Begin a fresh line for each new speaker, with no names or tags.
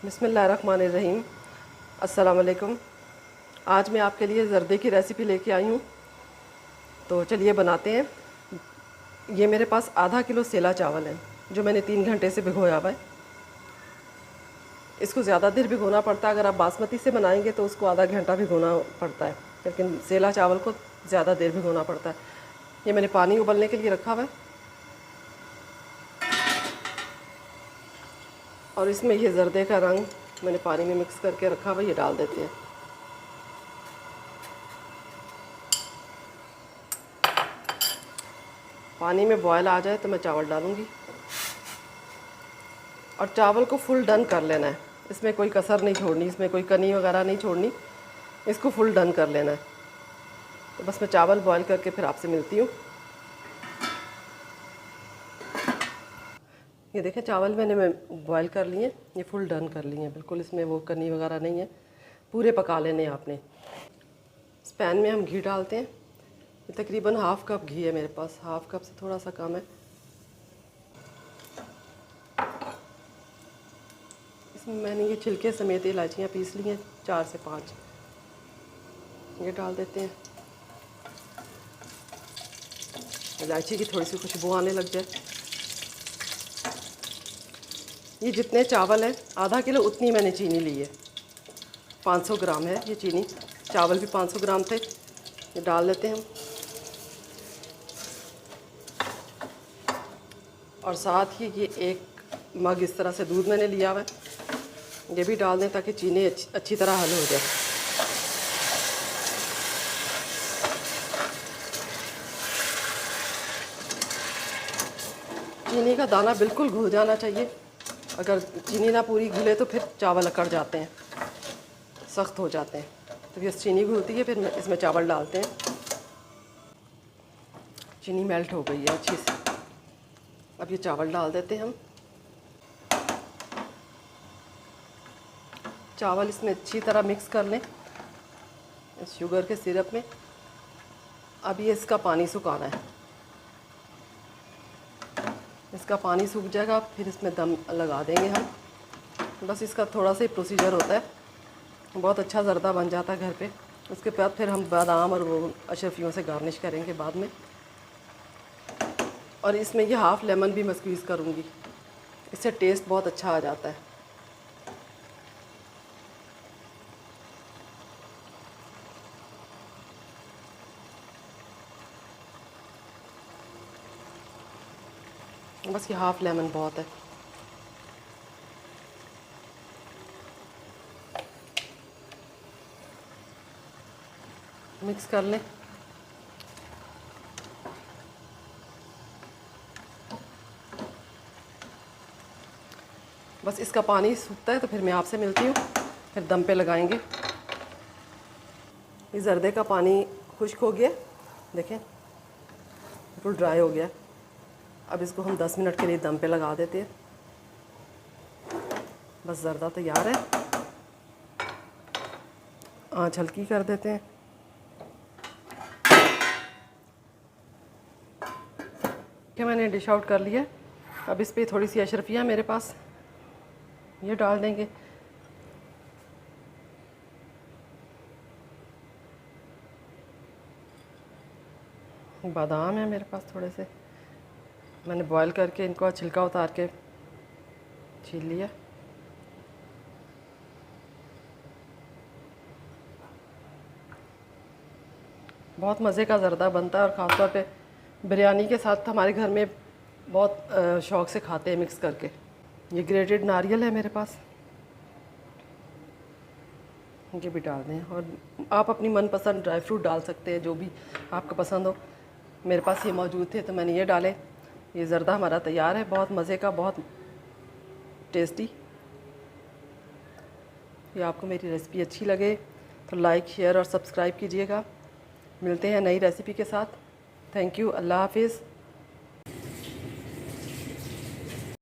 बिस्मिल्लाहिर्रहमानिर्रहीम। अस्सलाम वालेकुम। आज मैं आपके लिए ज़र्दे की रेसिपी लेके आई हूँ, तो चलिए बनाते हैं। ये मेरे पास आधा किलो सेला चावल है जो मैंने 3 घंटे से भिगोया हुआ है। इसको ज़्यादा देर भिगोना पड़ता है, अगर आप बासमती से बनाएंगे तो उसको आधा घंटा भिगोना पड़ता है, लेकिन सेला चावल को ज़्यादा देर भिगोना पड़ता है। ये मैंने पानी उबलने के लिए रखा हुआ है और इसमें ये ज़र्दे का रंग मैंने पानी में मिक्स करके रखा हुआ है, ये डाल देते हैं। पानी में बॉयल आ जाए तो मैं चावल डालूँगी और चावल को फुल डन कर लेना है। इसमें कोई कसर नहीं छोड़नी, इसमें कोई कनी वगैरह नहीं छोड़नी, इसको फुल डन कर लेना है। तो बस मैं चावल बॉयल करके फिर आपसे मिलती हूँ। ये देखें, चावल मैं बॉयल कर लिए, ये फुल डन कर लिए हैं बिल्कुल, इसमें वो कनी वगैरह नहीं है, पूरे पका लेने हैं आपने। इस पैन में हम घी डालते हैं। ये तकरीबन हाफ़ कप घी है मेरे पास, हाफ़ कप से थोड़ा सा कम है। इसमें मैंने ये छिलके समेत इलायचियाँ पीस ली हैं, 4 से 5, ये डाल देते हैं। इलायची की थोड़ी सी खुशबू आने लग जाए। ये जितने चावल है, आधा किलो उतनी मैंने चीनी ली है, 500 ग्राम है ये चीनी। चावल भी 500 ग्राम थे। ये डाल देते हैं हम, और साथ ही ये 1 मग इस तरह से दूध मैंने लिया हुआ है, ये भी डाल दें ताकि चीनी अच्छी तरह हल हो जाए। चीनी का दाना बिल्कुल घुल जाना चाहिए, अगर चीनी ना पूरी घुले तो फिर चावल अकड़ जाते हैं, सख्त हो जाते हैं। तो ये चीनी घुलती है, फिर इसमें चावल डालते हैं। चीनी मेल्ट हो गई है अच्छी से, अब ये चावल डाल देते हैं हम। चावल इसमें अच्छी तरह मिक्स कर लें इस शुगर के सिरप में। अब ये इसका पानी सुखाना है, इसका पानी सूख जाएगा, फिर इसमें दम लगा देंगे हम। बस इसका थोड़ा सा ही प्रोसीजर होता है, बहुत अच्छा ज़र्दा बन जाता है घर पे। उसके बाद फिर हम बादाम और वो अशरफियों से गार्निश करेंगे बाद में। और इसमें ये हाफ़ लेमन भी मैं स्क्वीज़ करूँगी, इससे टेस्ट बहुत अच्छा आ जाता है। बस ये हाफ़ लेमन बहुत है। मिक्स कर लें। बस इसका पानी सूखता है तो फिर मैं आपसे मिलती हूँ, फिर दम पे लगाएंगे। ये ज़र्दे का पानी खुश्क हो गया, देखें बिल्कुल ड्राई हो गया। अब इसको हम 10 मिनट के लिए दम पे लगा देते हैं। बस ज़र्दा तैयार है, आँच हल्की कर देते हैं। कि मैंने डिश आउट कर लिया। अब इस पे थोड़ी सी अशरफियाँ मेरे पास, ये डाल देंगे। बादाम है मेरे पास थोड़े से, मैंने बॉईल करके इनको छिलका उतार के छील लिया। बहुत मज़े का ज़र्दा बनता है और ख़ास तौर पे बिरयानी के साथ हमारे घर में बहुत शौक़ से खाते हैं मिक्स करके। ये ग्रेटेड नारियल है मेरे पास, ये भी डाल दें। और आप अपनी मनपसंद ड्राई फ्रूट डाल सकते हैं, जो भी आपको पसंद हो। मेरे पास ये मौजूद थे तो मैंने ये डाले। ये ज़र्दा हमारा तैयार है, बहुत मज़े का, बहुत टेस्टी। ये आपको मेरी रेसिपी अच्छी लगे तो लाइक, शेयर और सब्सक्राइब कीजिएगा। मिलते हैं नई रेसिपी के साथ। Thank you. अल्लाह हाफिज़।